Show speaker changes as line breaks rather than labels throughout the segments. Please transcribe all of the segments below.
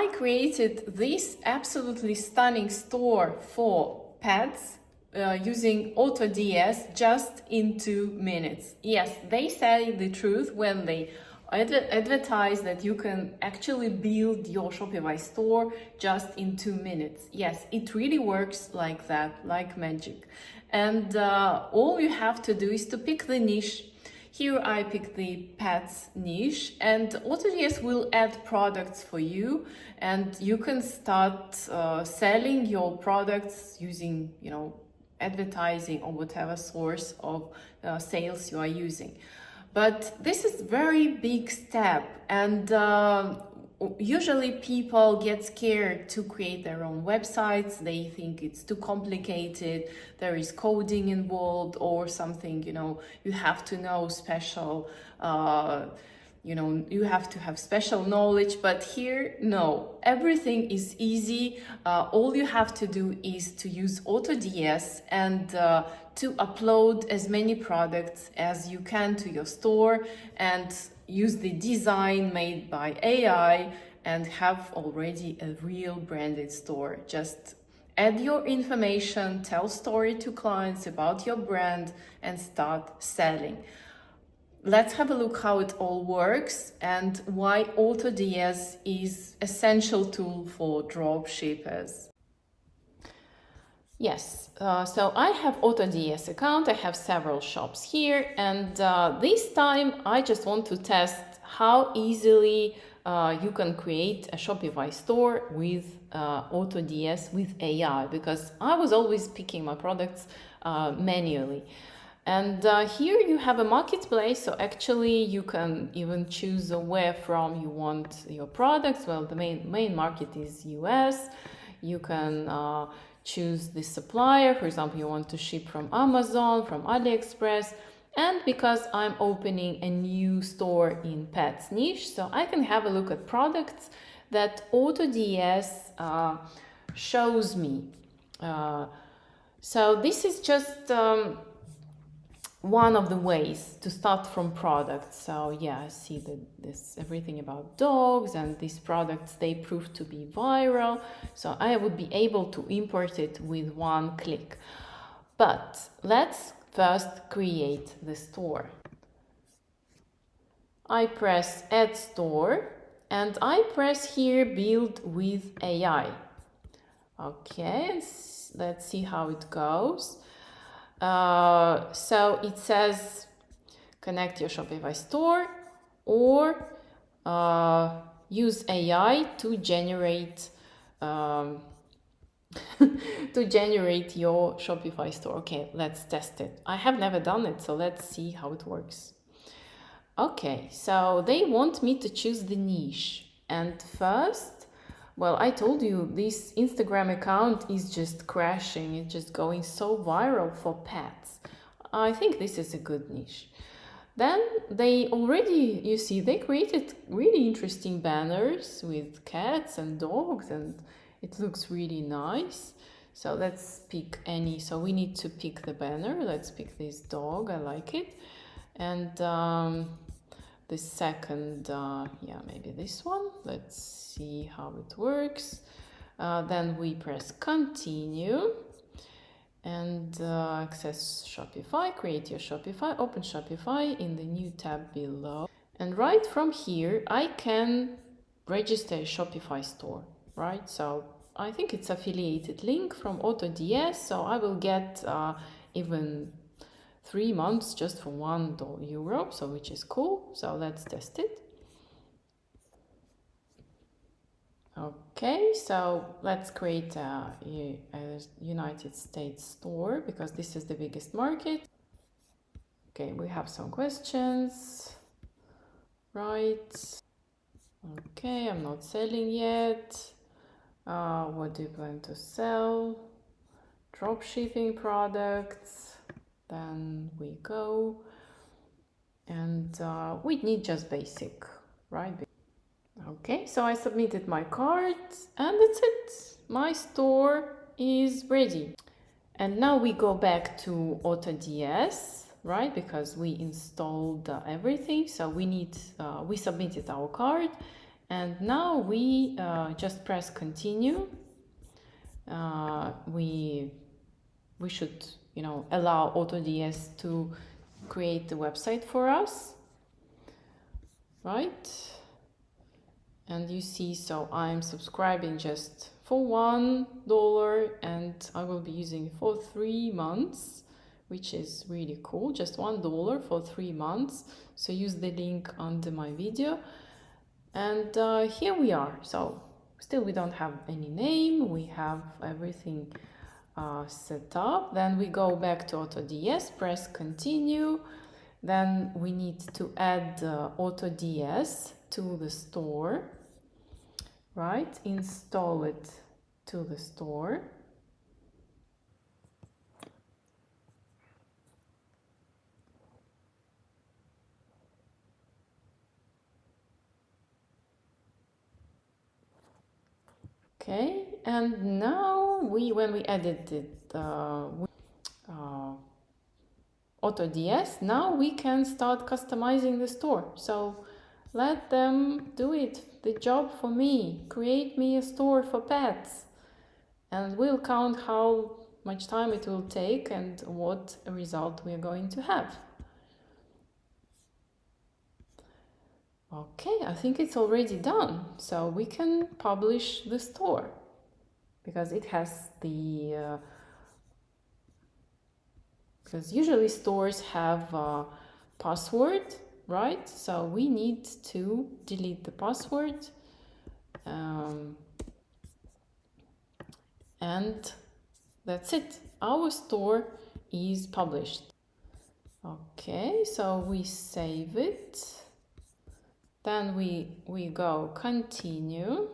I created this absolutely stunning store for pets using AutoDS just in 2 minutes. Yes, they say the truth when they advertise that you can actually build your Shopify store just in 2 minutes. Yes, it really works like that, like magic. And all you have to do is to pick the niche. Here I picked the pets niche, and AutoDS will add products for you, and you can start selling your products using, advertising or whatever source of sales you are using. But this is very big step, and usually people get scared to create their own websites. They think it's too complicated, there is coding involved or something, you have to know special, you have to have special knowledge. But here, no, everything is easy. All you have to do is to use AutoDS and to upload as many products as you can to your store and use the design made by AI and have already a real branded store. Just add your information, tell story to clients about your brand, and start selling. Let's have a look how it all works and why AutoDS is an essential tool for dropshippers. Yes, so I have AutoDS account, I have several shops here, and this time I just want to test how easily you can create a Shopify store with AutoDS with AI, because I was always picking my products manually. And here you have a marketplace, so actually you can even choose where from you want your products. Well, the main market is US. You can choose the supplier. For example, you want to ship from Amazon, from AliExpress. And because I'm opening a new store in pets niche, so I can have a look at products that AutoDS shows me. So this is just one of the ways to start from products. So yeah, I see that this everything about dogs, and these products, they prove to be viral. So I would be able to import it with one click. But let's first create the store. I press Add Store and I press here Build with AI. Okay, let's see how it goes. So it says connect your Shopify store or use AI to generate to generate your Shopify store. Okay, let's test it. I have never done it, so let's see how it works. Okay, so they want me to choose the niche, and first, well, I told you this Instagram account is just crashing. It's just going so viral for pets. I think this is a good niche. Then they already, you see, they created really interesting banners with cats and dogs, and it looks really nice. So let's pick any. So we need to pick the banner. Let's pick this dog. I like it. And the second, yeah, maybe this one. Let's see how it works. Then we press continue and access Shopify, create your Shopify, open Shopify in the new tab below. And right from here, I can register a Shopify store, right? So I think it's affiliated link from AutoDS, so I will get even 3 months just for €1, so which is cool. So let's test it. Okay, so let's create a United States store because this is the biggest market. Okay, we have some questions, right? Okay, I'm not selling yet. What do you plan to sell? Dropshipping products. Then we go, and we need just basic, right? Okay, so I submitted my cart and that's it. My store is ready. And now we go back to AutoDS, right? Because we installed everything. So we submitted our cart And now we just press continue. We should, allow AutoDS to create the website for us, right? And you see, so I'm subscribing just for $1 and I will be using it for 3 months, which is really cool. Just $1 for 3 months. So use the link under my video. And here we are. So still we don't have any name. We have everything set up. Then we go back to AutoDS, press continue. Then we need to add AutoDS to the store, right? Install it to the store. Okay, and now when we edited AutoDS, now we can start customizing the store. So let them do it, the job for me. Create me a store for pets. And we'll count how much time it will take and what result we are going to have. Okay, I think it's already done. So we can publish the store because it has the because usually stores have a password, right? So we need to delete the password and that's it. Our store is published. Okay, so we save it. Then we go continue.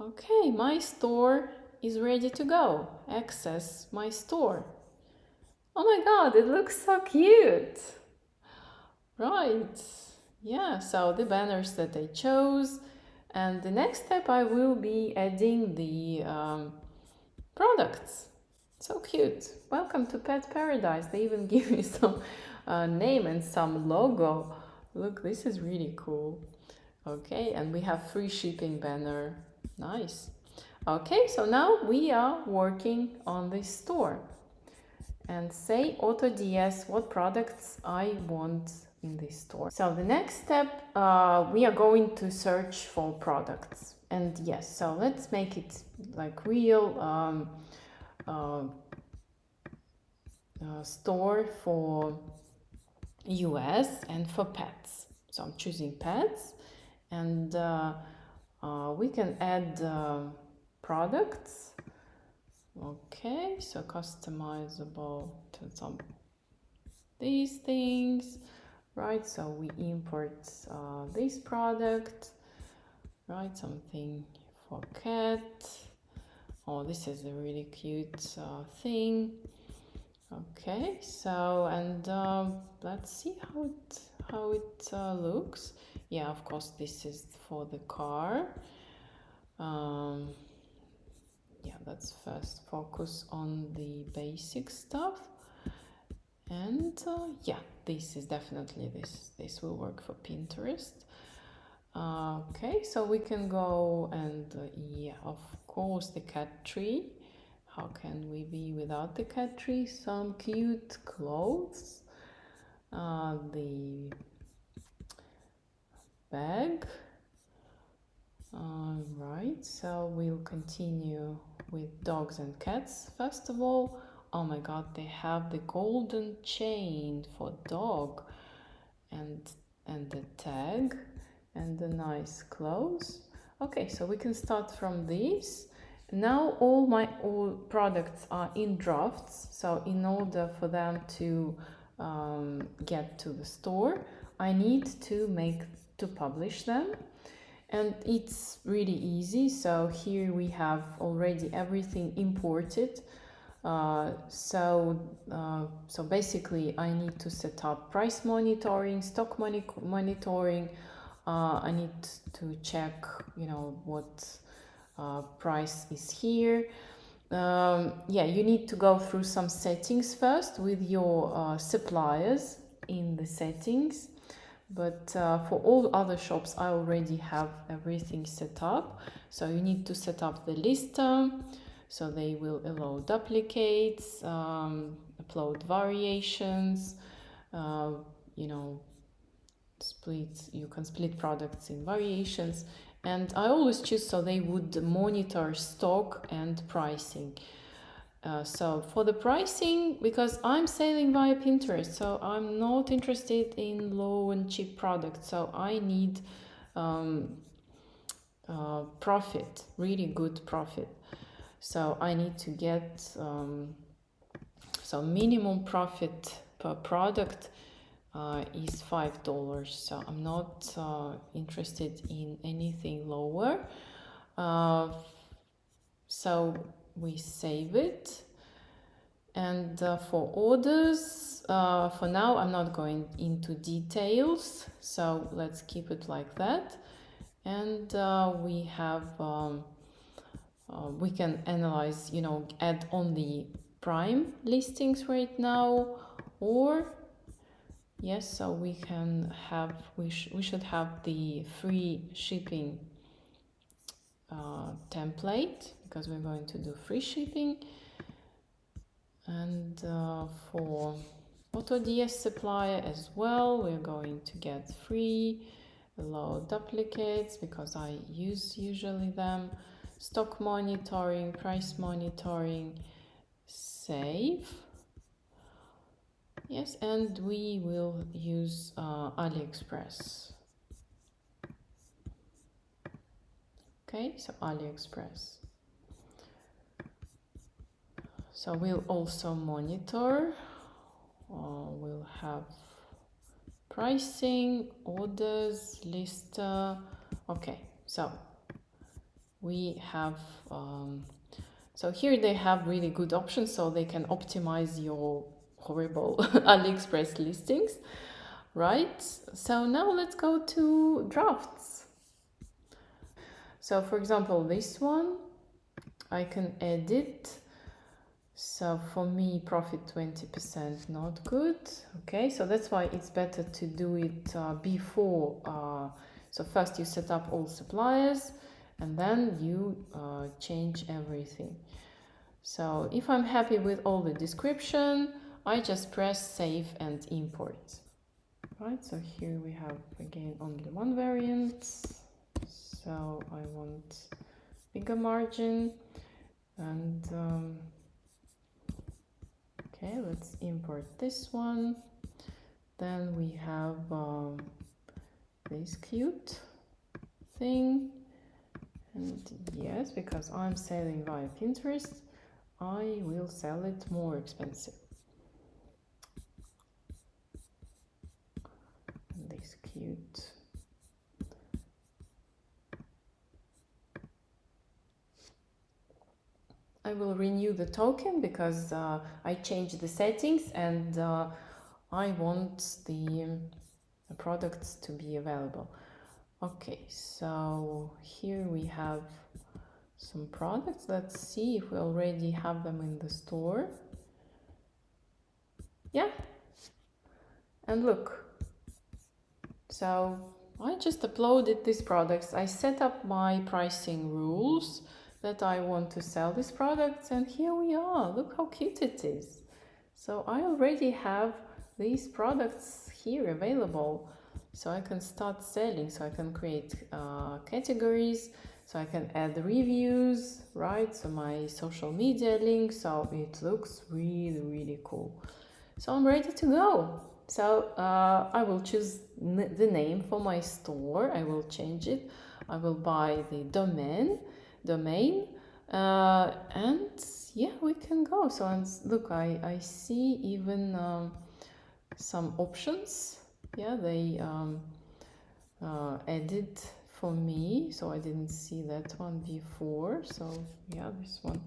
Okay, my store is ready to go. Access my store. Oh my god, it looks so cute. Right. Yeah, so the banners that I chose. And the next step I will be adding the products. So cute. Welcome to Pet Paradise. They even give me some name and some logo. Look, this is really cool. Okay, and we have free shipping banner. Nice. Okay, so now we are working on this store. And say AutoDS what products I want in this store. So the next step, we are going to search for products. And yes, so let's make it like real store for US and for pets. So I'm choosing pets and we can add products. Okay, so customizable to some these things, right? So we import this product, right? Something for cat. Oh, this is a really cute thing. Okay, so and let's see how it looks. Yeah, of course, this is for the car. Yeah, let's first focus on the basic stuff. And yeah, this is definitely this will work for Pinterest. Okay, so we can go and yeah, of course, the cat tree. How can we be without the cat tree? Some cute clothes. The bag. Right, so we'll continue with dogs and cats. First of all, oh my god, they have the golden chain for dog and the tag and the nice clothes. Okay, so we can start from this. Now all products are in drafts. So in order for them to get to the store, I need to publish them. And it's really easy. So here we have already everything imported. So basically I need to set up price monitoring, stock monitoring. I need to check, what price is here. Yeah, you need to go through some settings first with your suppliers in the settings. But for all other shops, I already have everything set up. So you need to set up the lister, so they will allow duplicates, upload variations, uh, you know, you can split products in variations. And I always choose so they would monitor stock and pricing. So for the pricing, because I'm selling via Pinterest, so I'm not interested in low and cheap products. So I need profit, really good profit. So I need to get so minimum profit per product is $5. So I'm not interested in anything lower. So we save it. And for orders, for now, I'm not going into details. So let's keep it like that. And we have, we can analyze, add only prime listings right now, or yes, so we can have, we should have the free shipping template, because we're going to do free shipping. And for AutoDS supplier as well, we're going to get free, allow duplicates, because I use usually them, stock monitoring, price monitoring, save. Yes, and we will use AliExpress. Okay, so AliExpress. So we'll also monitor, we'll have pricing, orders, list. Okay, so we have, so here they have really good options, so they can optimize your horrible AliExpress listings, right? So now let's go to drafts. So for example, this one, I can edit. So for me, profit 20%, not good. Okay, so that's why it's better to do it before. So first you set up all suppliers, and then you change everything. So if I'm happy with all the description, I just press save and import. Right, so here we have again only one variant. So I want bigger margin, and okay, let's import this one. Then we have this cute thing. And yes, because I'm selling via Pinterest, I will sell it more expensive. And this cute. I will renew the token because I changed the settings, and I want the products to be available. Okay, so here we have some products. Let's see if we already have them in the store. Yeah, and look, so I just uploaded these products. I set up my pricing rules that I want to sell these products, and here we are. Look how cute it is. So I already have these products here available, so I can start selling. So I can create categories, so I can add reviews, right? So my social media link, so it looks really, really cool. So I'm ready to go. So I will choose the name for my store. I will change it. I will buy the domain, and yeah, we can go. So look, I see even some options. Yeah, they added for me, so I didn't see that one before. So yeah, this one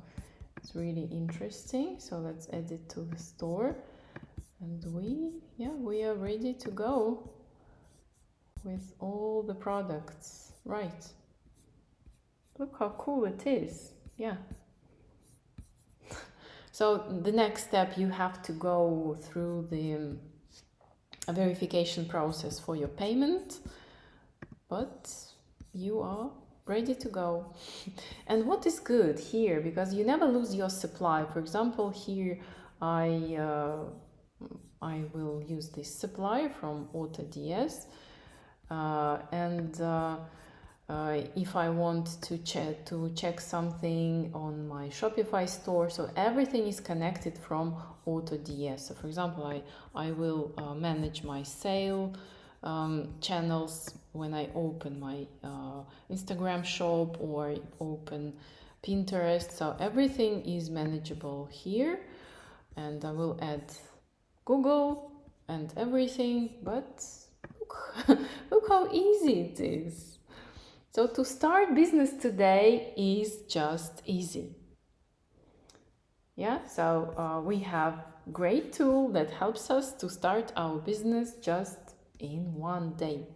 is really interesting. So let's add it to the store. And we are ready to go with all the products, right? Look how cool it is. Yeah. So the next step, you have to go through the a verification process for your payment, but you are ready to go. And what is good here, because you never lose your supply. For example, here I will use this supplier from AutoDS, if I want to check something on my Shopify store, so everything is connected from AutoDS. So for example, I will manage my sale channels when I open my Instagram shop or open Pinterest. So everything is manageable here, and I will add Google and everything, but look, look how easy it is. So to start business today is just easy. Yeah, so we have great tool that helps us to start our business just in one day.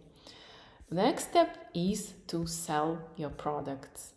The next step is to sell your products.